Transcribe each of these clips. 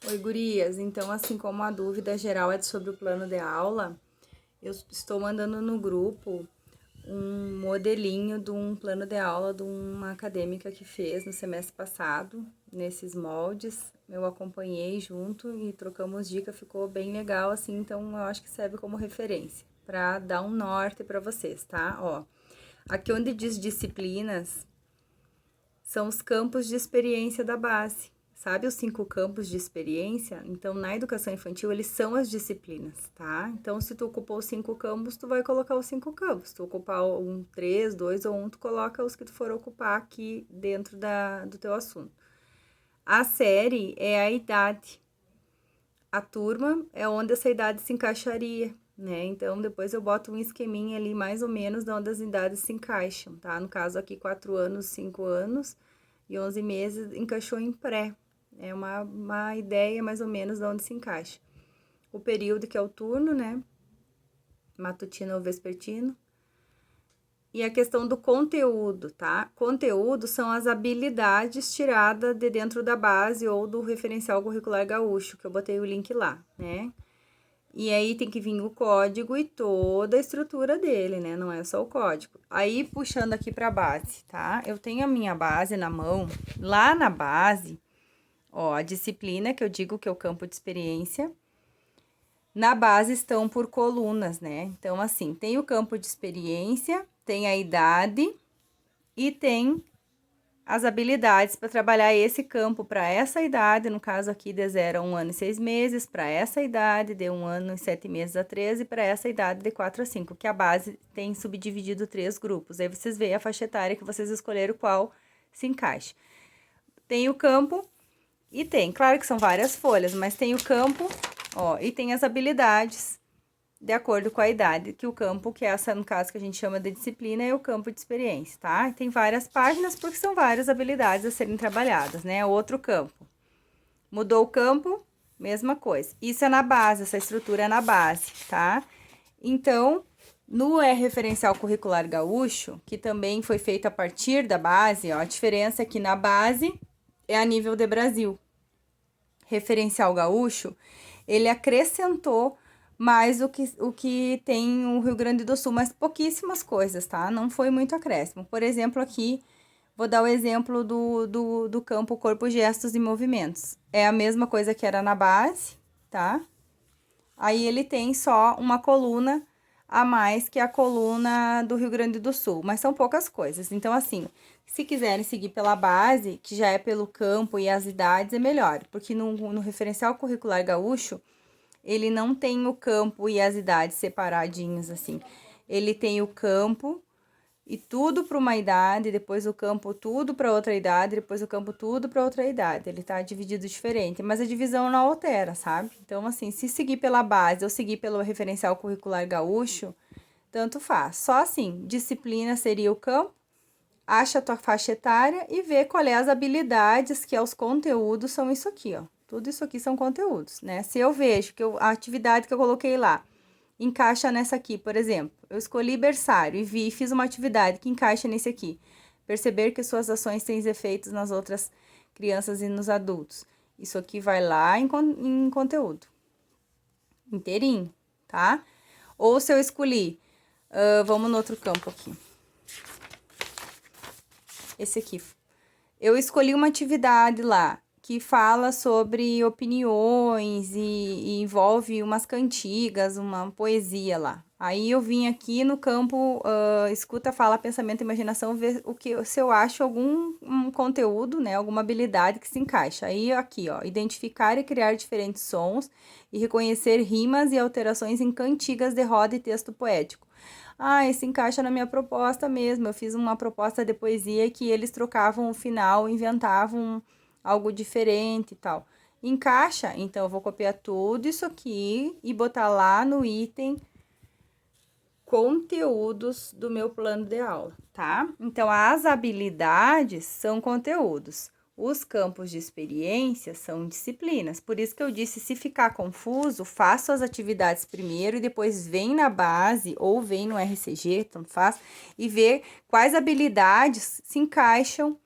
Oi, gurias. Então, assim como a dúvida geral é sobre o plano de aula, eu estou mandando no grupo um modelinho de um plano de aula de uma acadêmica que fez no semestre passado, nesses moldes. Eu acompanhei junto e trocamos dicas, ficou bem legal, assim, então eu acho que serve como referência para dar um norte para vocês, tá? Ó, aqui onde diz disciplinas, são os campos de experiência da base. Sabe os 5 campos de experiência? Então, na educação infantil, eles são as disciplinas, tá? Então, se tu ocupou os 5 campos, tu vai colocar os 5 campos. Se tu ocupar um, 3, 2 ou 1, tu coloca os que tu for ocupar aqui dentro do teu assunto. A série é a idade. A turma é onde essa idade se encaixaria, né? Então, depois eu boto um esqueminha ali, mais ou menos, de onde as idades se encaixam, tá? No caso aqui, 4 anos, 5 anos e 11 meses encaixou em pré. É uma ideia, mais ou menos, de onde se encaixa. O período, que é o turno, né? Matutino ou vespertino. E a questão do conteúdo, tá? Conteúdo são as habilidades tiradas de dentro da base ou do referencial curricular gaúcho, que eu botei o link lá, né? E aí tem que vir o código e toda a estrutura dele, né? Não é só o código. Aí, puxando aqui para a base, tá? Eu tenho a minha base na mão. Lá na base, ó, a disciplina, que eu digo que é o campo de experiência. Na base estão por colunas, né? Então, assim, tem o campo de experiência, tem a idade e tem as habilidades para trabalhar esse campo para essa idade, no caso aqui de 0 a 1 ano e 6 meses, para essa idade de 1 ano e 7 meses a 13, para essa idade de 4 a 5, que a base tem subdividido 3 grupos. Aí vocês veem a faixa etária que vocês escolheram qual se encaixa. Tem o campo e tem, claro que são várias folhas, mas tem o campo, ó, e tem as habilidades de acordo com a idade, que o campo, que é essa, no caso, que a gente chama de disciplina, é o campo de experiência, tá? Tem várias páginas, porque são várias habilidades a serem trabalhadas, né? Outro campo. Mudou o campo, mesma coisa. Isso é na base, essa estrutura é na base, tá? Então, no referencial curricular gaúcho, que também foi feito a partir da base, ó, a diferença é que na base é a nível de Brasil. Referencial gaúcho, ele acrescentou mais o que tem o Rio Grande do Sul, mas pouquíssimas coisas, tá? Não foi muito acréscimo. Por exemplo, aqui, vou dar o exemplo do campo corpo, gestos e movimentos. É a mesma coisa que era na base, tá? Aí ele tem só uma coluna a mais que a coluna do Rio Grande do Sul, mas são poucas coisas. Então, assim, se quiserem seguir pela base, que já é pelo campo e as idades, é melhor, porque no referencial curricular gaúcho, ele não tem o campo e as idades separadinhos assim. Ele tem o campo e tudo para uma idade, depois o campo tudo para outra idade, depois o campo tudo para outra idade. Ele tá dividido diferente, mas a divisão não altera, sabe? Então, assim, se seguir pela base ou seguir pelo referencial curricular gaúcho, tanto faz. Só assim, disciplina seria o campo, acha a tua faixa etária e vê qual é as habilidades, que é os conteúdos, são isso aqui, ó. Tudo isso aqui são conteúdos, né? Se eu vejo que a atividade que eu coloquei lá encaixa nessa aqui, por exemplo, eu escolhi berçário e vi, fiz uma atividade que encaixa nesse aqui. Perceber que suas ações têm efeitos nas outras crianças e nos adultos. Isso aqui vai lá em conteúdo. Inteirinho, tá? Ou se eu escolhi, vamos no outro campo aqui. Esse aqui. Eu escolhi uma atividade lá que fala sobre opiniões e envolve umas cantigas, uma poesia lá. Aí eu vim aqui no campo escuta, fala, pensamento, imaginação, ver o que, se eu acho algum conteúdo, né, alguma habilidade que se encaixa. Aí aqui, ó, identificar e criar diferentes sons e reconhecer rimas e alterações em cantigas de roda e texto poético. Ah, esse encaixa na minha proposta mesmo. Eu fiz uma proposta de poesia que eles trocavam o final, inventavam algo diferente e tal. Encaixa? Então, eu vou copiar tudo isso aqui e botar lá no item conteúdos do meu plano de aula, tá? Então, as habilidades são conteúdos. Os campos de experiência são disciplinas. Por isso que eu disse, se ficar confuso, faça as atividades primeiro e depois vem na base ou vem no RCG, tanto faz, e vê quais habilidades se encaixam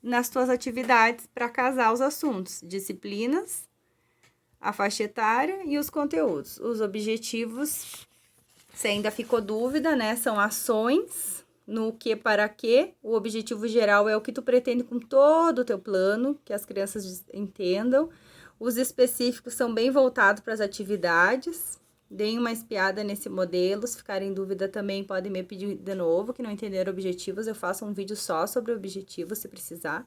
nas tuas atividades para casar os assuntos, disciplinas, a faixa etária e os conteúdos. Os objetivos, se ainda ficou dúvida, né, são ações no que para quê. O objetivo geral é o que tu pretende com todo o teu plano, que as crianças entendam. Os específicos são bem voltados para as atividades. Deem uma espiada nesse modelo. Se ficarem em dúvida também, podem me pedir de novo, que não entenderam objetivos. Eu faço um vídeo só sobre objetivos, se precisar.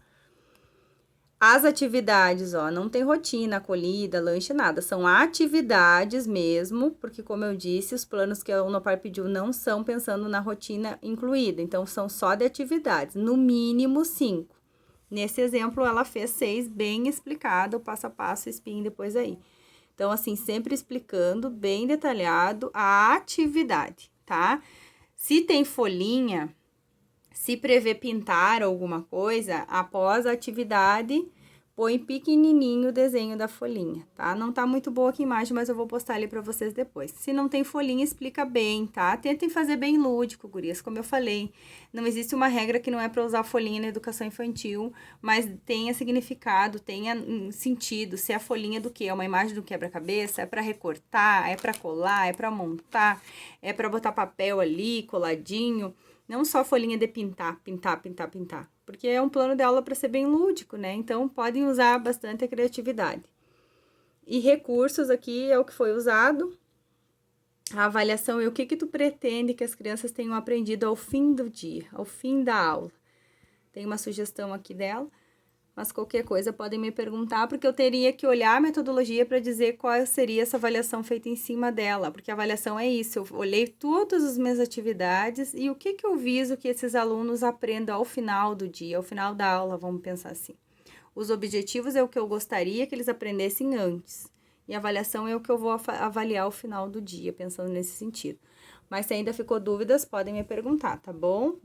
As atividades, ó, não tem rotina, acolhida, lanche, nada. São atividades mesmo, porque como eu disse, os planos que a Unopar pediu não são pensando na rotina incluída. Então, são só de atividades, no mínimo 5. Nesse exemplo, ela fez 6, bem explicado, o passo a passo, espinho depois aí. Então, assim, sempre explicando, bem detalhado, a atividade, tá? Se tem folhinha, se prevê pintar alguma coisa, após a atividade, põe pequenininho o desenho da folhinha, tá? Não tá muito boa aqui a imagem, mas eu vou postar ali pra vocês depois. Se não tem folhinha, explica bem, tá? Tentem fazer bem lúdico, gurias, como eu falei. Não existe uma regra que não é pra usar folhinha na educação infantil, mas tenha significado, tenha sentido. Se a folhinha do quê? É uma imagem do quebra-cabeça? É pra recortar? É pra colar? É pra montar? É pra botar papel ali, coladinho? Não só folhinha de pintar, porque é um plano de aula para ser bem lúdico, né? Então, podem usar bastante a criatividade. E recursos aqui é o que foi usado. A avaliação é o que tu pretende que as crianças tenham aprendido ao fim do dia, ao fim da aula. Tem uma sugestão aqui dela. Mas qualquer coisa podem me perguntar, porque eu teria que olhar a metodologia para dizer qual seria essa avaliação feita em cima dela, porque a avaliação é isso, eu olhei todas as minhas atividades e o que eu viso que esses alunos aprendam ao final do dia, ao final da aula, vamos pensar assim. Os objetivos é o que eu gostaria que eles aprendessem antes, e a avaliação é o que eu vou avaliar ao final do dia, pensando nesse sentido. Mas se ainda ficou dúvidas, podem me perguntar, tá bom?